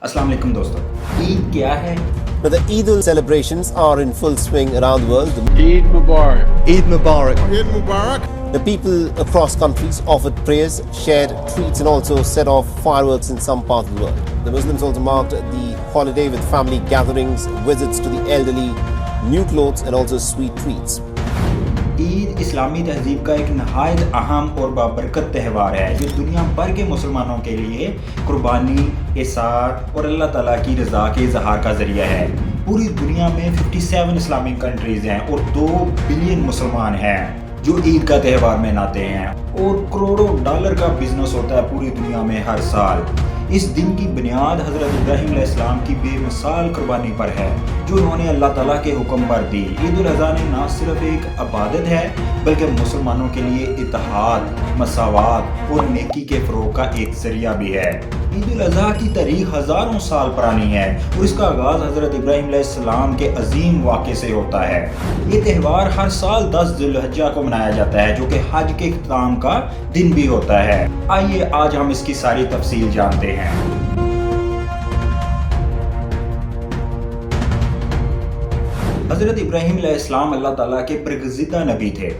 अस्सलाम वालेकुम दोस्तों, ईद क्या है? But the Eid celebrations are in full swing around the world. Eid Mubarak. Eid Mubarak. Eid Mubarak. The people across countries offered prayers, shared treats and also set off fireworks in some parts of the world. The Muslims also marked the holiday with family gatherings, visits to the elderly, new clothes and also sweet treats. Eid इस्लामी तहजीब का एक नहायत अहम और बाबरकत त्यौहार है जो दुनिया भर के मुसलमानों के लिए कुर्बानी, इसार और अल्लाह ताला की रज़ा के इजहार का ज़रिया है। पूरी दुनिया में 57 इस्लामिक कंट्रीज़ हैं और 2 बिलियन मुसलमान हैं जो ईद का त्यौहार मनाते हैं और करोड़ों डॉलर का बिजनेस होता है पूरी दुनिया में हर साल। इस दिन की बुनियाद हज़रत इब्राहीम अलैहिस्सलाम की बेमिसाल कुर्बानी पर है जो उन्होंने अल्लाह ताला के हुक्म पर दी। ईद उल अज़हा ने न सिर्फ एक इबादत है बल्कि मुसलमानों के लिए इत्तेहाद, मसावात और नेकी के फ़रोग़ का एक ज़रिया भी है। ईद उल अज़हा की तारीख़ हज़ारों साल पुरानी है और इसका आगाज़ हज़रत इब्राहीम अलैहिस्सलाम के अजीम वाक़े से होता है। ये त्यौहार हर साल 10 ज़ुल्हिज्जा को मनाया जाता है जो कि हज के इख्तिताम का दिन भी होता है। आइए आज हम इसकी सारी तफसील जानते हैं। हज़रत इब्राहीम अलैहिस्सलाम अल्लाह ताला के बरगज़िदा नबी थे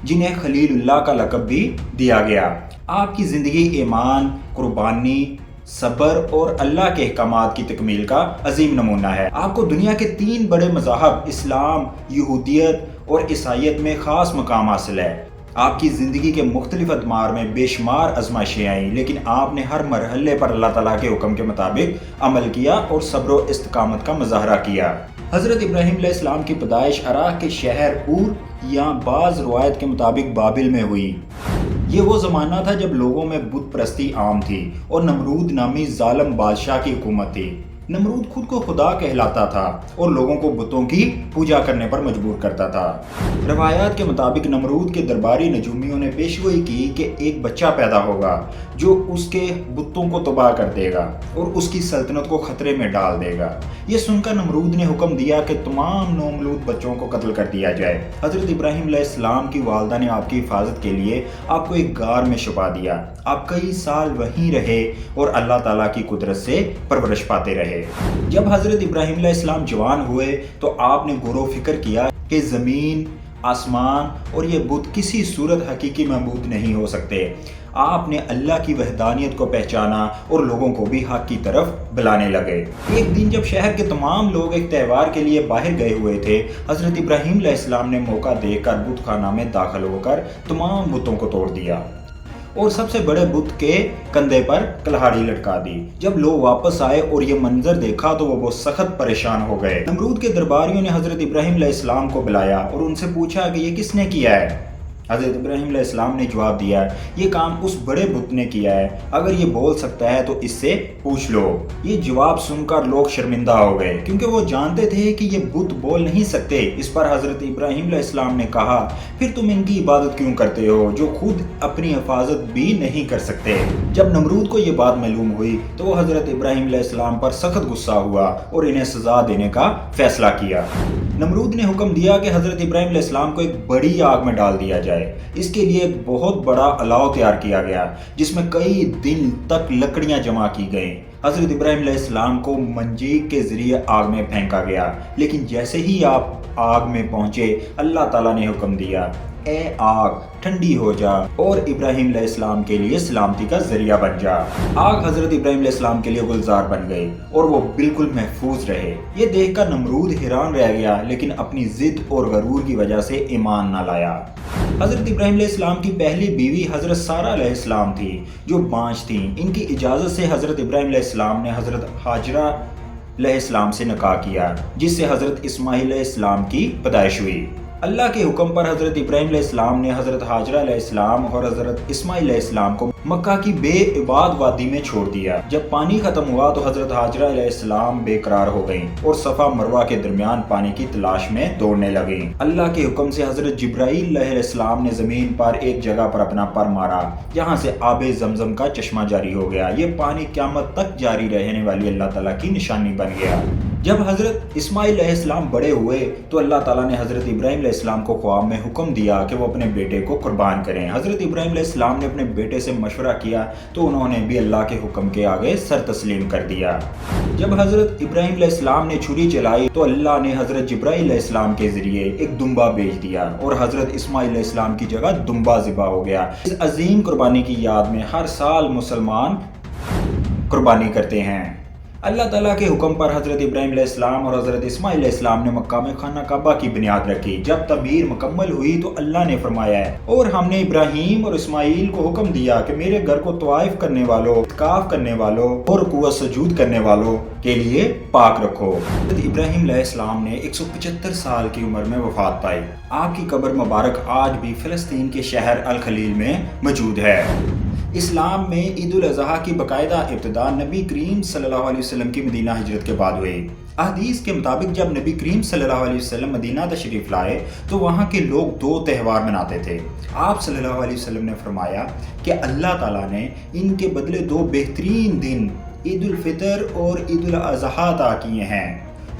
जिन्हें खलीलुल्लाह का लक़ब भी दिया गया। आपकी ज़िंदगी ईमान, कुर्बानी, सब्र और अल्लाह के अहकामात की तकमील का अजीम नमूना है। आपको दुनिया के 3 बड़े मज़ाहब इस्लाम, यहूदियत और ईसाईयत में ख़ास मकाम हासिल है। आपकी ज़िंदगी के मुख्तलिफ अदमार में बेशुमार आज़माइशें आईं लेकिन आपने हर मरहले पर अल्लाह ताला के हुक्म के मुताबिक अमल किया और सब्र और इस्तिकामत का मुज़ाहरा किया। हज़रत इब्राहीम अलैहिस्सलाम की पैदाइश इराक़ के शहर ऊर या बाज़ रवायत के मुताबिक बाबिल में हुई। ये वो ज़माना था जब लोगों में बुत परस्ती आम थी और नमरूद नामी ज़ालिम बादशाह की हुकूमत थी। नमरूद खुद को खुदा कहलाता था और लोगों को बुतों की पूजा करने पर मजबूर करता था। रवायात के मुताबिक नमरूद के दरबारी नजूमियों ने पेशगोई की कि एक बच्चा पैदा होगा जो उसके बुतों को तबाह कर देगा और उसकी सल्तनत को खतरे में डाल देगा। ये सुनकर नमरूद ने हुक्म दिया कि तमाम नौमलूद बच्चों को कत्ल कर दिया जाए। हज़रत इब्राहीम अलैहिस्सलाम की वालदा ने आपकी हिफाजत के लिए आपको एक गार में छुपा दिया। आप कई साल वहीं रहे और अल्लाह ताला की कुदरत से परवरिश पाते रहे। जब हज़रत इब्राहीम अलैहिस्सलाम जवान हुए तो आपने गौर फिक्र किया कि ज़मीन, आसमान और ये बुत किसी सूरत हकीकी महबूद नहीं हो सकते। आपने अल्लाह की वहदानियत को पहचाना और लोगों को भी हक की तरफ बुलाने लगे। एक दिन जब शहर के तमाम लोग एक त्यौहार के लिए बाहर गए हुए थे, हज़रत इब्राहीम अलैहिस्सलाम ने मौका देखकर बुत खाना में दाखिल होकर तमाम बुतों को तोड़ दिया और सबसे बड़े बुत के कंधे पर कल्हाड़ी लटका दी। जब लोग वापस आए और ये मंजर देखा तो वो बहुत सख्त परेशान हो गए। नमरूद के दरबारियों ने हज़रत इब्राहीम अलैहिस्सलाम को बुलाया और उनसे पूछा कि ये किसने किया है। हज़रत इब्राहीम अलैहिस्सलाम ने जवाब दिया, ये काम उस बड़े बुत ने किया है, अगर ये बोल सकता है तो इससे पूछ लो। ये जवाब सुनकर लोग शर्मिंदा हो गए क्योंकि वो जानते थे कि ये बुत बोल नहीं सकते। इस पर हज़रत इब्राहीम अलैहिस्सलाम ने कहा, फिर तुम इनकी इबादत क्यों करते हो जो खुद अपनी हिफाजत भी नहीं कर सकते। जब नमरूद को ये बात मालूम हुई तो वो हज़रत इब्राहीम अलैहिस्सलाम पर सख्त गुस्सा हुआ और इन्हें सज़ा देने का फैसला किया। नमरूद ने हुक्म दिया कि हज़रत इब्राहीम अलैहिस्सलाम को एक बड़ी आग में डाल दिया जाए। इसके लिए एक बहुत बड़ा अलाव तैयार किया गया जिसमें कई दिन तक लकड़ियां जमा की गई। हज़रत इब्राहीम अलैहिस्सलाम को मंजीक के जरिए आग में फेंका गया लेकिन जैसे ही आप आग में पहुंचे अल्लाह ताला ने हुक्म दिया, ए आग ठंडी हो जा और इब्राहीम अलैहिस्सलाम के लिए सलामती का जरिया बन जा। आग हज़रत इब्राहीम अलैहिस्सलाम के लिए गुलजार बन गई और वो बिल्कुल महफूज रहे। ये देखकर नमरूद हैरान रह गया लेकिन अपनी जिद और गरूर की वजह से ईमान न लाया। हज़रत इब्राहीम अलैहिस्सलाम की पहली बीवी हज़रत सारा अलैहिस्सलाम थी जो बांझ थी। इनकी इजाज़त से हज़रत इब्राहीम अलैहिस्सलाम ने हज़रत हाजरा अलैहिस्सलाम से निकाह किया जिससे हज़रत इस्माईल अलैहिस्सलाम की पैदाइश हुई। अल्लाह के हुक्म पर हज़रत इब्राहीम अलैहिस्सलाम ने हज़रत हाजरा अलैहिस्सलाम और हज़रत इस्माईल अलैहिस्सलाम को मक्का की बेइबाद वादी में छोड़ दिया। जब पानी खत्म हुआ तो हज़रत हाजरा अलैहिस्सलाम बेकरार हो गईं और सफ़ा मरवा के दरमियान पानी की तलाश में दौड़ने लगी। अल्लाह के हुक्म से हज़रत जिब्राईल अलैहिस्सलाम ने ज़मीन पर एक जगह पर अपना पर मारा जहाँ से आबे ज़मज़म का चश्मा जारी हो गया। ये पानी क़यामत तक जारी रहने वाली अल्लाह ताला की निशानी बन गया। جب حضرت اسماعیل علیہ السلام بڑے ہوئے تو اللہ تعالیٰ نے حضرت ابراہیم علیہ السلام کو خواب میں حکم دیا کہ وہ اپنے بیٹے کو قربان کریں۔ حضرت ابراہیم علیہ السلام نے اپنے بیٹے سے مشورہ کیا تو انہوں نے بھی اللہ کے حکم کے آگے سر تسلیم کر دیا۔ جب حضرت ابراہیم علیہ السلام نے چھری چلائی تو اللہ نے حضرت جبرائیل علیہ السلام کے ذریعے ایک دمبا بھیج دیا اور حضرت اسماعیل علیہ السلام کی جگہ دمبا ذبح ہو گیا۔ اس عظیم قربانی کی یاد میں ہر سال مسلمان قربانی کرتے ہیں۔ اللہ تعالیٰ کے حکم پر حضرت ابراہیم علیہ السلام اور حضرت اسماعیل علیہ السلام نے مکہ میں خانہ کعبہ کی بنیاد رکھی۔ جب تعمیر مکمل ہوئی تو اللہ نے فرمایا ہے، اور ہم نے ابراہیم اور اسماعیل کو حکم دیا کہ میرے گھر کو طواف کرنے والوں، اعتکاف کرنے والوں اور رکوع سجود کرنے والوں کے لیے پاک رکھو۔ حضرت ابراہیم علیہ السلام نے 175 سال کی عمر میں وفات پائی۔ آپ کی قبر مبارک آج بھی فلسطین کے شہر الخلیل میں موجود ہے۔ اسلام میں عید الاضحیٰ کی باقاعدہ ابتدا نبی کریم صلی اللہ علیہ وسلم کی مدینہ ہجرت کے بعد ہوئی۔ احادیث کے مطابق جب نبی کریم صلی اللہ علیہ وسلم مدینہ تشریف لائے تو وہاں کے لوگ 2 تہوار مناتے تھے۔ آپ صلی اللہ علیہ وسلم نے فرمایا کہ اللہ تعالیٰ نے ان کے بدلے 2 بہترین دن عید الفطر اور عید الاضحیٰ عطا کیے ہیں،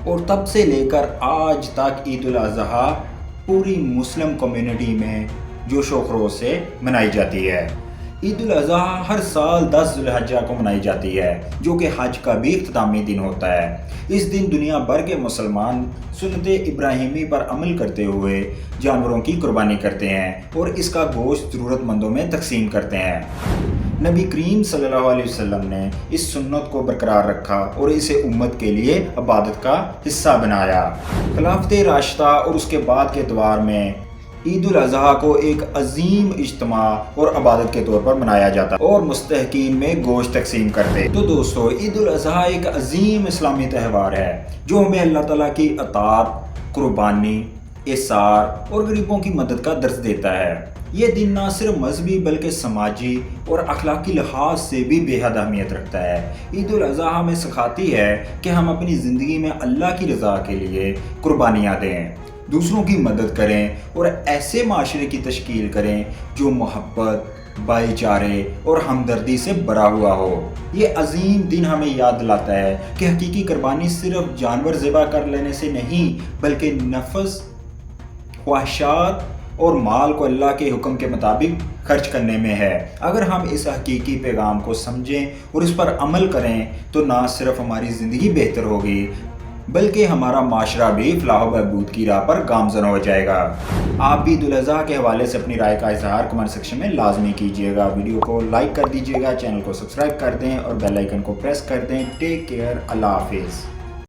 اور تب سے لے کر آج تک عید الاضحیٰ پوری مسلم کمیونٹی میں جوش و خروش سے منائی جاتی ہے۔ عید الاضحیٰ ہر سال 10 ذی الحجہ کو منائی جاتی ہے، جو کہ حج کا بھی اختتامی دن ہوتا ہے۔ اس دن دنیا بھر کے مسلمان سنت ابراہیمی پر عمل کرتے ہوئے جانوروں کی قربانی کرتے ہیں اور اس کا گوشت ضرورت مندوں میں تقسیم کرتے ہیں۔ نبی کریم صلی اللہ علیہ وسلم نے اس سنت کو برقرار رکھا اور اسے امت کے لیے عبادت کا حصہ بنایا۔ خلافت راشدہ اور اس کے بعد کے ادوار میں عید الاضحیٰ کو ایک عظیم اجتماع اور عبادت کے طور پر منایا جاتا اور مستحقین میں گوشت تقسیم کرتے۔ تو دوستو، عید الاضحیٰ ایک عظیم اسلامی تہوار ہے جو ہمیں اللہ تعالیٰ کی اطاعت، قربانی، احسان اور غریبوں کی مدد کا درس دیتا ہے۔ یہ دن نہ صرف مذہبی بلکہ سماجی اور اخلاقی لحاظ سے بھی بے حد اہمیت رکھتا ہے۔ عید الاضحیٰ ہمیں سکھاتی ہے کہ ہم اپنی زندگی میں اللہ کی رضا کے لیے قربانیاں دیں، دوسروں کی مدد کریں اور ایسے معاشرے کی تشکیل کریں جو محبت، بھائی چارے اور ہمدردی سے بھرا ہوا ہو۔ یہ عظیم دن ہمیں یاد دلاتا ہے کہ حقیقی قربانی صرف جانور ذبح کر لینے سے نہیں بلکہ نفس، خواہشات اور مال کو اللہ کے حکم کے مطابق خرچ کرنے میں ہے۔ اگر ہم اس حقیقی پیغام کو سمجھیں اور اس پر عمل کریں تو نہ صرف ہماری زندگی بہتر ہوگی بلکہ ہمارا معاشرہ بھی فلاح و بہبود کی راہ پر گامزن ہو جائے گا۔ آپ بھی عید الاضحیٰ کے حوالے سے اپنی رائے کا اظہار کمنٹ سیکشن میں لازمی کیجیے گا۔ ویڈیو کو لائک کر دیجیے گا، چینل کو سبسکرائب کر دیں اور بیل آئیکن کو پریس کر دیں۔ ٹیک کیئر، اللہ حافظ۔